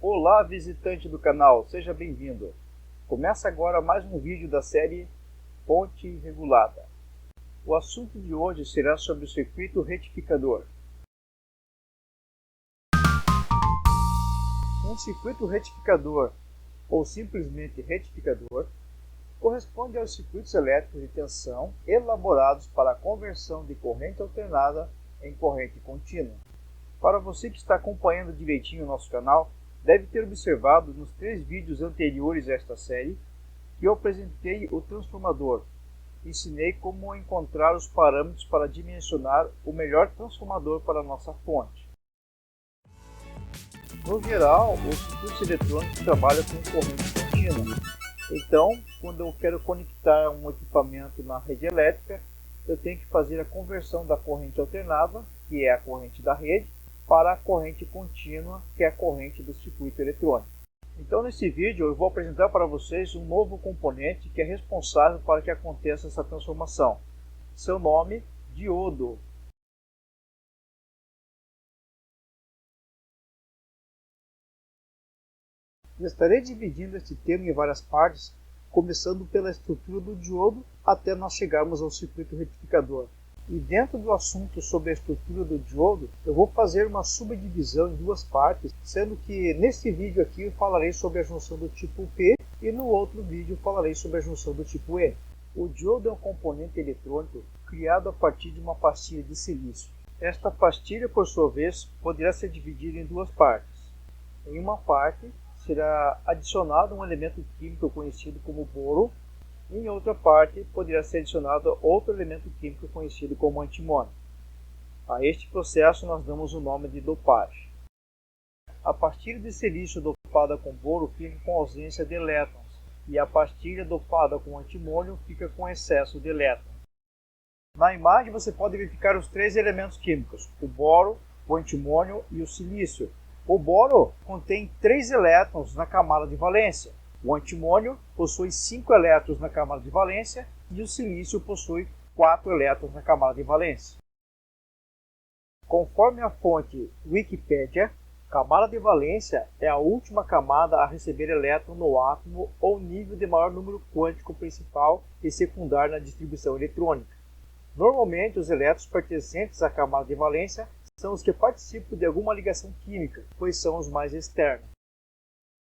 Olá, visitante do canal, seja bem-vindo. Começa agora mais um vídeo da série Fonte Regulada. O assunto de hoje será sobre o circuito retificador. Um circuito retificador, ou simplesmente retificador, corresponde aos circuitos elétricos de tensão elaborados para a conversão de corrente alternada em corrente contínua. Para você que está acompanhando direitinho o nosso canal, deve ter observado nos 3 vídeos anteriores a esta série que eu apresentei o transformador. Ensinei como encontrar os parâmetros para dimensionar o melhor transformador para a nossa fonte. No geral, os circuitos eletrônicos trabalham com corrente contínua. Então, quando eu quero conectar um equipamento na rede elétrica, eu tenho que fazer a conversão da corrente alternada, que é a corrente da rede, para a corrente contínua, que é a corrente do circuito eletrônico. Então, nesse vídeo eu vou apresentar para vocês um novo componente que é responsável para que aconteça essa transformação. Seu nome, diodo. Estarei dividindo este tema em várias partes, começando pela estrutura do diodo até nós chegarmos ao circuito retificador. E dentro do assunto sobre a estrutura do diodo, eu vou fazer uma subdivisão em 2 partes, sendo que neste vídeo aqui eu falarei sobre a junção do tipo P e no outro vídeo eu falarei sobre a junção do tipo N. O diodo é um componente eletrônico criado a partir de uma pastilha de silício. Esta pastilha, por sua vez, poderá ser dividida em 2 partes. Em uma parte será adicionado um elemento químico conhecido como boro. Em outra parte, poderá ser adicionado outro elemento químico conhecido como antimônio. A este processo nós damos o nome de dopagem. A pastilha de silício dopada com boro fica com ausência de elétrons, e a pastilha dopada com antimônio fica com excesso de elétrons. Na imagem você pode verificar os 3 elementos químicos, o boro, o antimônio e o silício. O boro contém 3 elétrons na camada de valência. O antimônio possui 5 elétrons na camada de valência e o silício possui 4 elétrons na camada de valência. Conforme a fonte Wikipedia, camada de valência é a última camada a receber elétron no átomo ou nível de maior número quântico principal e secundário na distribuição eletrônica. Normalmente, os elétrons pertencentes à camada de valência são os que participam de alguma ligação química, pois são os mais externos.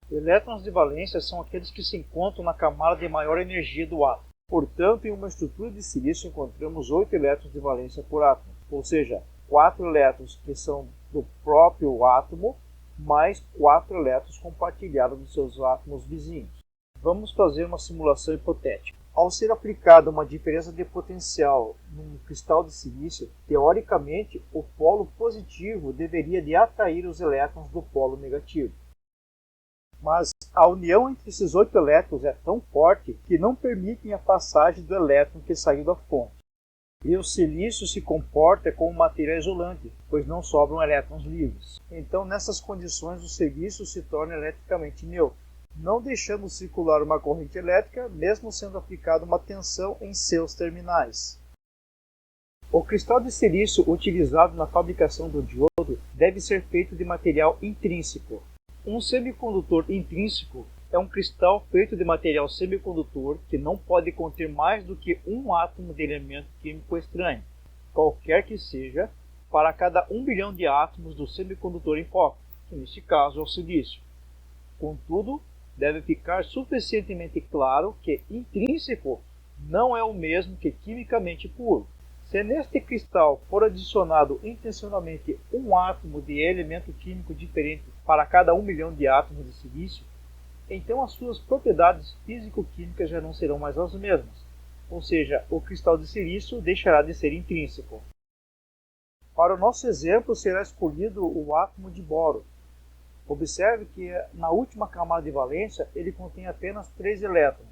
Elétrons de valência são aqueles que se encontram na camada de maior energia do átomo. Portanto, em uma estrutura de silício encontramos 8 elétrons de valência por átomo, ou seja, 4 elétrons que são do próprio átomo, mais 4 elétrons compartilhados dos seus átomos vizinhos. Vamos fazer uma simulação hipotética. Ao ser aplicada uma diferença de potencial num cristal de silício, teoricamente o polo positivo deveria de atrair os elétrons do polo negativo. Mas a união entre esses 8 elétrons é tão forte que não permitem a passagem do elétron que saiu da fonte. E o silício se comporta como material isolante, pois não sobram elétrons livres. Então, nessas condições, o silício se torna eletricamente neutro, não deixando circular uma corrente elétrica, mesmo sendo aplicada uma tensão em seus terminais. O cristal de silício utilizado na fabricação do diodo deve ser feito de material intrínseco. Um semicondutor intrínseco é um cristal feito de material semicondutor que não pode conter mais do que um átomo de elemento químico estranho, qualquer que seja, para cada 1 bilhão de átomos do semicondutor em foco, que neste caso é o silício. Contudo, deve ficar suficientemente claro que intrínseco não é o mesmo que quimicamente puro. Se neste cristal for adicionado intencionalmente um átomo de elemento químico diferente para cada 1 milhão de átomos de silício, então as suas propriedades físico-químicas já não serão mais as mesmas, ou seja, o cristal de silício deixará de ser intrínseco. Para o nosso exemplo será escolhido o átomo de boro. Observe que na última camada de valência ele contém apenas 3 elétrons.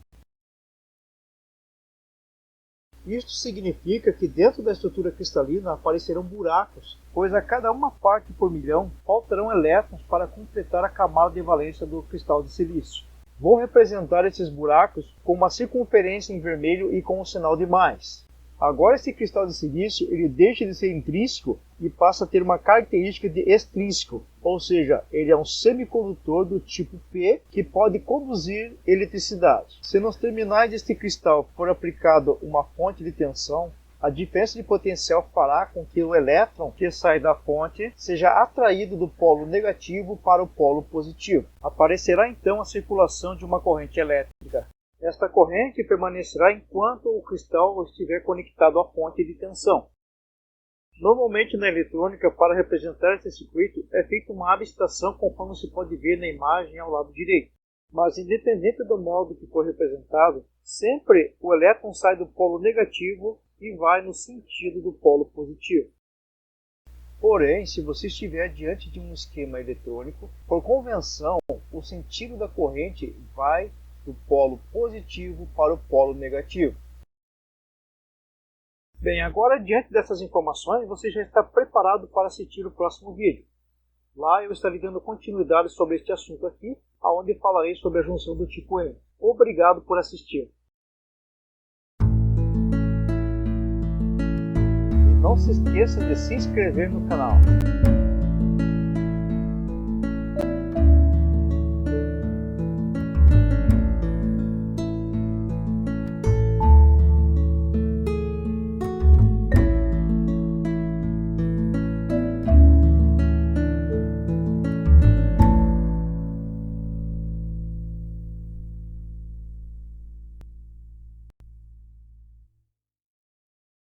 Isto significa que dentro da estrutura cristalina aparecerão buracos, pois a cada uma parte por milhão faltarão elétrons para completar a camada de valência do cristal de silício. Vou representar esses buracos com uma circunferência em vermelho e com o sinal de mais. Agora esse cristal de silício ele deixa de ser intrínseco e passa a ter uma característica de extrínseco, ou seja, ele é um semicondutor do tipo P que pode conduzir eletricidade. Se nos terminais deste cristal for aplicado uma fonte de tensão, a diferença de potencial fará com que o elétron que sai da fonte seja atraído do polo negativo para o polo positivo. Aparecerá então a circulação de uma corrente elétrica. Esta corrente permanecerá enquanto o cristal estiver conectado à fonte de tensão. Normalmente na eletrônica, para representar esse circuito, é feita uma abstração conforme se pode ver na imagem ao lado direito. Mas independente do modo que for representado, sempre o elétron sai do polo negativo e vai no sentido do polo positivo. Porém, se você estiver diante de um esquema eletrônico, por convenção, o sentido da corrente vai do polo positivo para o polo negativo. Bem, agora diante dessas informações, você já está preparado para assistir o próximo vídeo. Lá eu estarei dando continuidade sobre este assunto aqui, onde falarei sobre a junção do tipo N. Obrigado por assistir. E não se esqueça de se inscrever no canal.